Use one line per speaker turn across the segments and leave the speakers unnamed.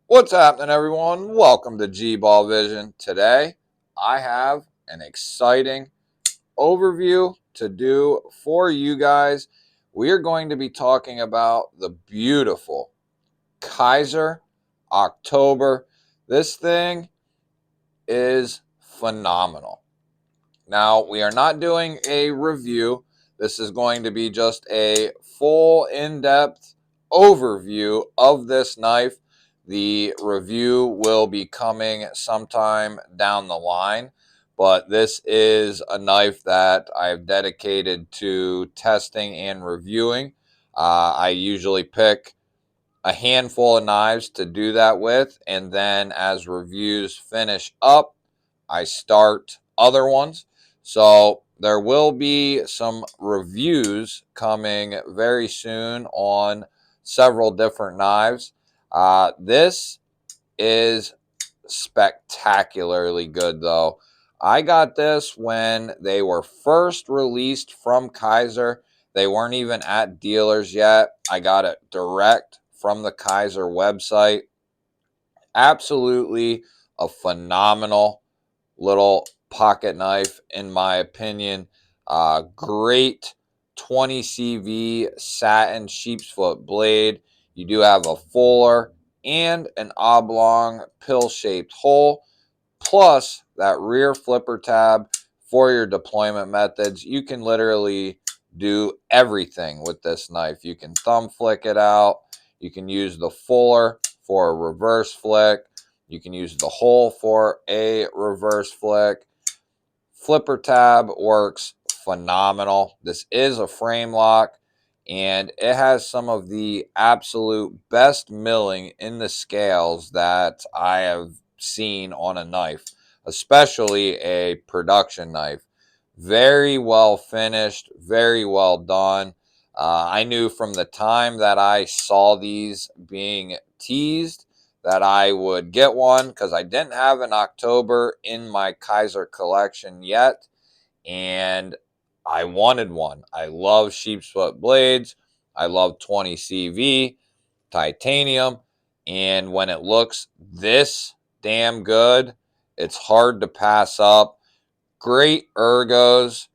What's happening, everyone? Welcome to GBALL Vision. Today, I have an exciting overview to do for you guys. We are going to be talking about the beautiful Kizer October. This thing is phenomenal. Now, we are not doing a review. This is going to be just a full in-depth overview of this knife. The review will be coming sometime down the line, but this is a knife that I've dedicated to testing and reviewing. I usually pick a handful of knives to do that with, and then as reviews finish up, I start other ones. So there will be some reviews coming very soon on several different knives. This is spectacularly good, though. I got this when they were first released from Kizer. They weren't even at dealers yet. I got it direct from the Kizer website. Absolutely a phenomenal little pocket knife, in my opinion. Great 20 CV satin sheepsfoot blade. You do have a fuller and an oblong pill-shaped hole, plus that rear flipper tab for your deployment methods. You can literally do everything with this knife. You can thumb flick it out. You can use the fuller for a reverse flick. You can use the hole for a reverse flick. Flipper tab works phenomenal. This is a frame lock, and it has some of the absolute best milling in the scales that I have seen on a knife, especially a production knife. Very well finished, very well done. I knew from the time that I saw these being teased that I would get one because I didn't have an October in my Kizer collection yet, and I wanted one. I love sheepsfoot blades. I love 20 CV, titanium, and when it looks this damn good, it's hard to pass up. Great ergos,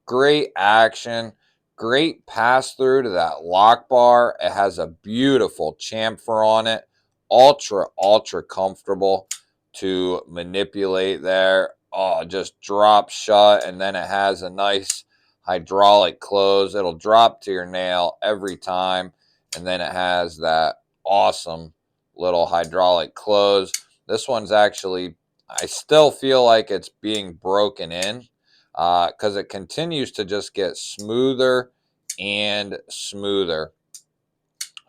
great action, great pass through to that lock bar. It has a beautiful chamfer on it. Ultra comfortable to manipulate there. Oh, just drop shut, and then it has a nice hydraulic close. It'll drop to your nail every time, and then it has that awesome little hydraulic close. This one's actually, I still feel like it's being broken in because it continues to just get smoother and smoother.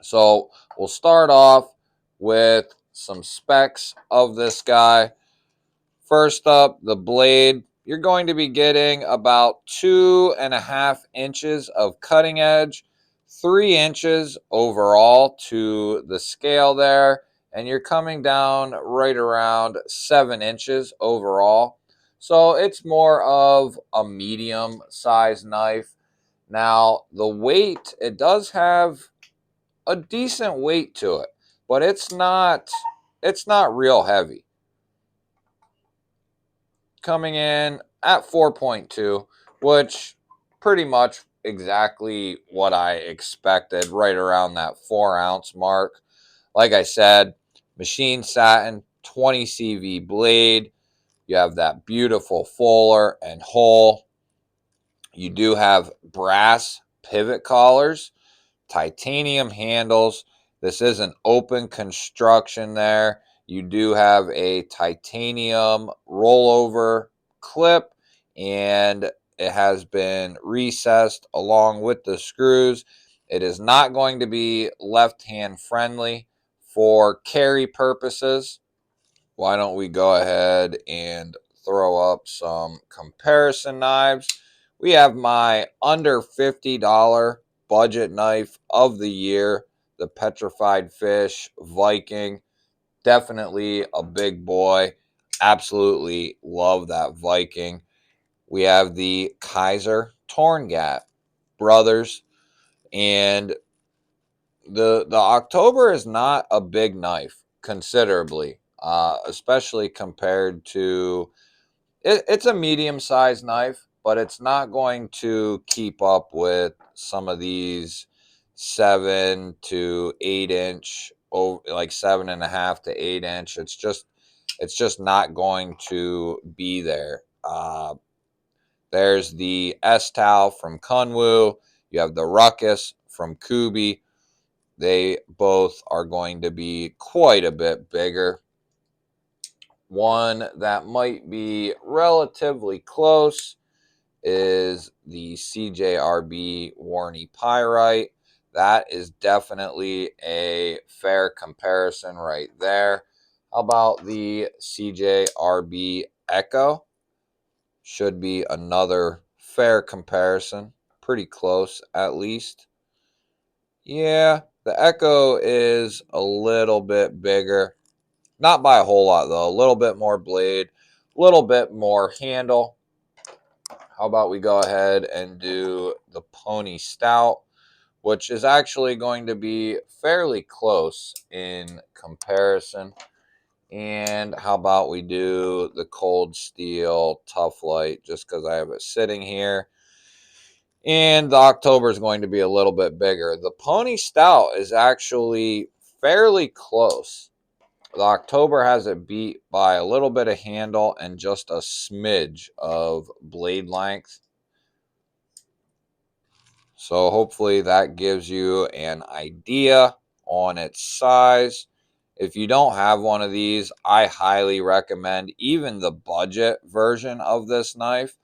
So we'll start off with some specs of this guy. First up, the blade. You're going to be getting about 2.5 inches of cutting edge, 3 inches overall to the scale there, and you're coming down right around 7 inches overall. So it's more of a medium size knife. Now, the weight, it does have a decent weight to it, but it's not real heavy. Coming in at 4.2, which pretty much exactly what I expected, right around that 4 ounce mark. Like I said, machine satin, 20 CV blade. You have that beautiful fuller and hole. You do have brass pivot collars, titanium handles. This is an open construction there. You do have a titanium rollover clip, and it has been recessed along with the screws. It is not going to be left-hand friendly for carry purposes. Why don't we go ahead and throw up some comparison knives? We have my under $50 budget knife of the year, the Petrified Fish Viking. Definitely a big boy. Absolutely love that Viking. We have the Kizer Torngat Brothers, and the October is not a big knife. considerably, especially compared to it's a medium-sized knife, but it's not going to keep up with some of these 7 to 8 inch, like 7.5 to 8 inch. It's just not going to be there. There's the S-Tau from Kunwu. You have the Ruckus from Kubi. They both are going to be quite a bit bigger. One that might be relatively close is the CJRB Warney Pyrite. That is definitely a fair comparison right there. How about the CJRB Echo? Should be another fair comparison. Pretty close, at least. Yeah, the Echo is a little bit bigger. Not by a whole lot, though. A little bit more blade, a little bit more handle. How about we go ahead and do the Pony Stout, which is actually going to be fairly close in comparison. And how about we do the Cold Steel Tough Light, just because I have it sitting here. And the October is going to be a little bit bigger. The Pony Stout is actually fairly close. The October has it beat by a little bit of handle and just a smidge of blade length. So hopefully that gives you an idea on its size. If you don't have one of these, I highly recommend even the budget version of this knife,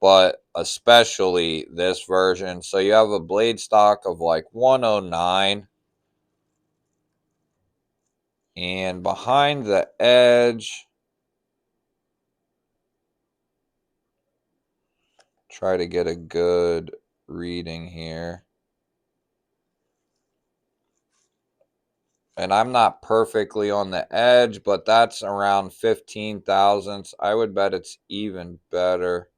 but especially this version. So you have a blade stock of like 109, and behind the edge, try to get a good reading here. And I'm not perfectly on the edge, but that's around 15 thousandths. I would bet it's even better.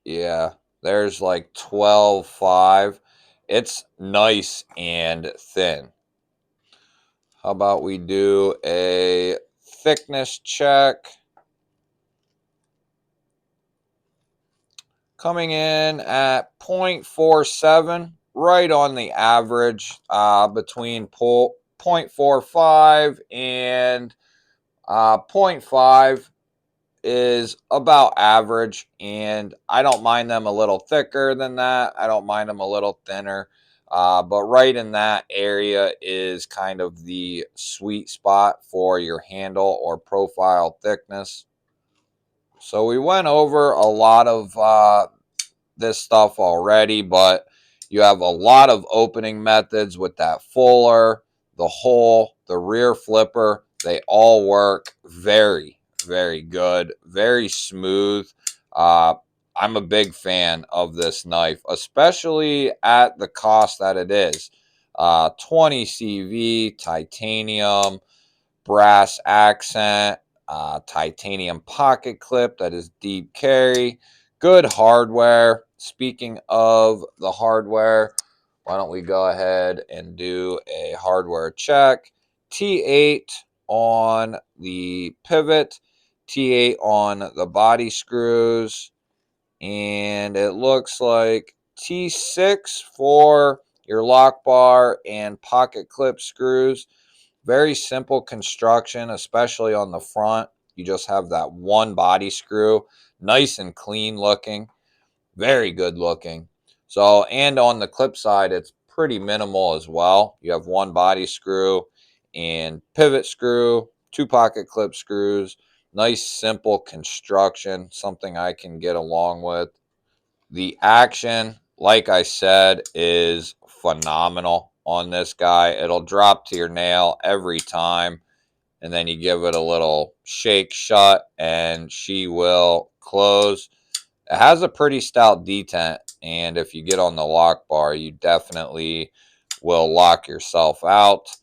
Yeah, there's like 12.5. It's nice and thin. How about we do a thickness check? Coming in at 0.47, right on the average, between 0.45 and 0.5 is about average, and I don't mind them a little thicker than that. I don't mind them a little thinner, but right in that area is kind of the sweet spot for your handle or profile thickness. So we went over a lot of this stuff already, but you have a lot of opening methods with that fuller, the hole, the rear flipper. They all work very, very good, very smooth. Uh, I'm a big fan of this knife, especially at the cost that it is. 20 CV, titanium, brass accent, titanium pocket clip that is deep carry, good hardware. Speaking of the hardware, why don't we go ahead and do a hardware check? T8 on the pivot, T8 on the body screws, and it looks like T6 for your lock bar and pocket clip screws. Very simple construction, especially on the front. You just have that one body screw, nice and clean looking, very good looking. So, and on the clip side, it's pretty minimal as well. You have one body screw and pivot screw, two pocket clip screws. Nice, simple construction, something I can get along with. The action, like I said, is phenomenal on this guy. It'll drop to your nail every time, and then you give it a little shake shut, and she will close. It has a pretty stout detent, and if you get on the lock bar, you definitely will lock yourself out.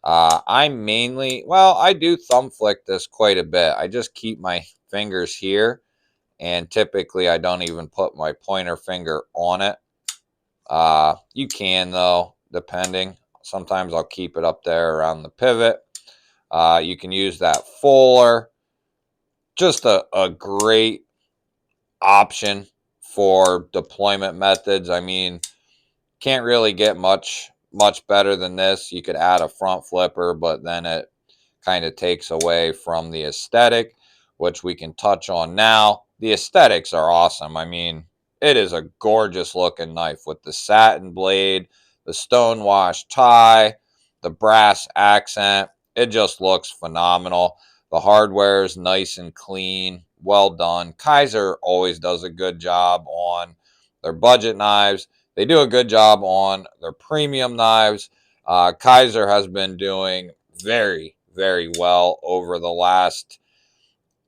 I mainly, well, I do thumb flick this quite a bit. I just keep my fingers here, and typically I don't even put my pointer finger on it. You can, though, depending. Sometimes I'll keep it up there around the pivot. You can use that fuller. Just a great option for deployment methods. I mean, can't really get much better than this. You could add a front flipper, but then it kind of takes away from the aesthetic, which we can touch on now. The aesthetics are awesome. I mean, it is a gorgeous looking knife with the satin blade, the stonewash tie, the brass accent. It just looks phenomenal. The hardware is nice and clean, well done. Kizer always does a good job on their budget knives. They do a good job on their premium knives. Kizer has been doing very, very well over the last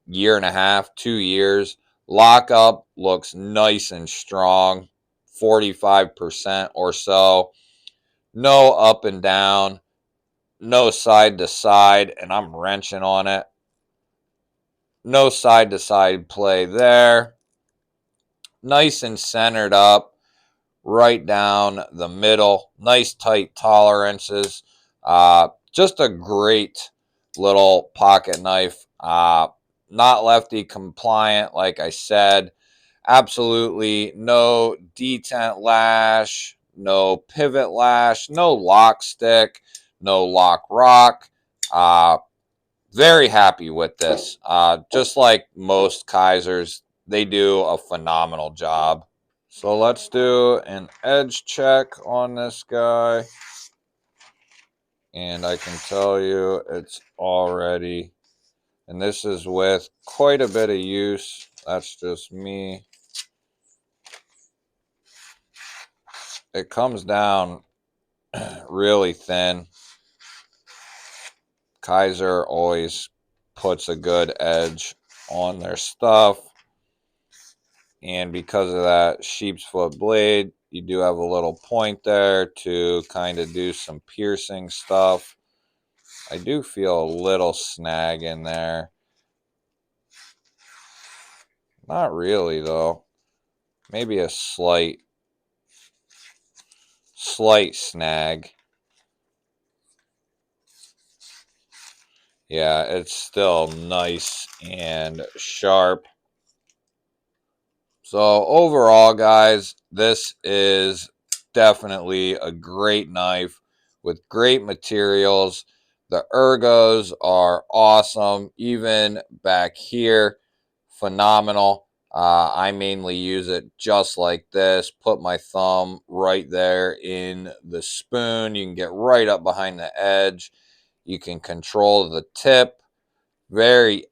year and a half, 2 years. Lockup looks nice and strong, 45% or so. No up and down, no side to side, and I'm wrenching on it. No side to side play there. Nice and centered up, right down the middle. Nice tight tolerances. Just a great little pocket knife. Not lefty compliant, like I said. Absolutely no detent lash, no pivot lash, no lock stick, no lock rock. Very happy with this. Just like most Kizers, they do a phenomenal job. So let's do an edge check on this guy. And I can tell you it's already, and this is with quite a bit of use. That's just me. It comes down really thin. Kizer always puts a good edge on their stuff. And because of that sheep's foot blade, you do have a little point there to kind of do some piercing stuff. I do feel a little snag in there. Not really, though. Maybe a slight snag. Yeah, it's still nice and sharp. So overall, guys, this is definitely a great knife with great materials. The ergos are awesome. Even back here, phenomenal. I mainly use it just like this. Put my thumb right there in the spoon. You can get right up behind the edge. You can control the tip very,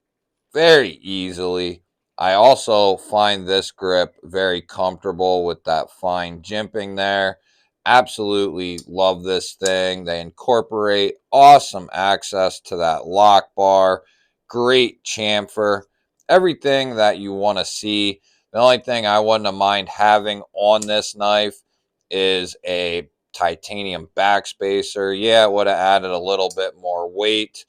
very easily. I also find this grip very comfortable with that fine jimping there. Absolutely love this thing. They incorporate awesome access to that lock bar. Great chamfer. Everything that you want to see. The only thing I wouldn't mind having on this knife is a titanium backspacer. Yeah, it would have added a little bit more weight,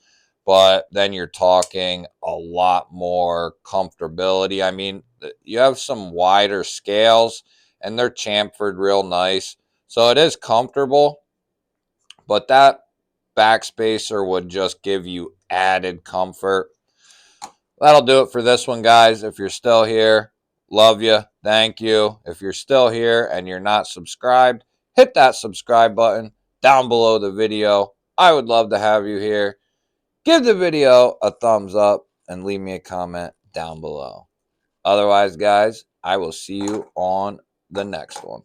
but then you're talking a lot more comfortability. I mean, you have some wider scales and they're chamfered real nice. So it is comfortable, but that backspacer would just give you added comfort. That'll do it for this one, guys. If you're still here, love you. Thank you. If you're still here and you're not subscribed, hit that subscribe button down below the video. I would love to have you here. Give the video a thumbs up and leave me a comment down below. Otherwise, guys, I will see you on the next one.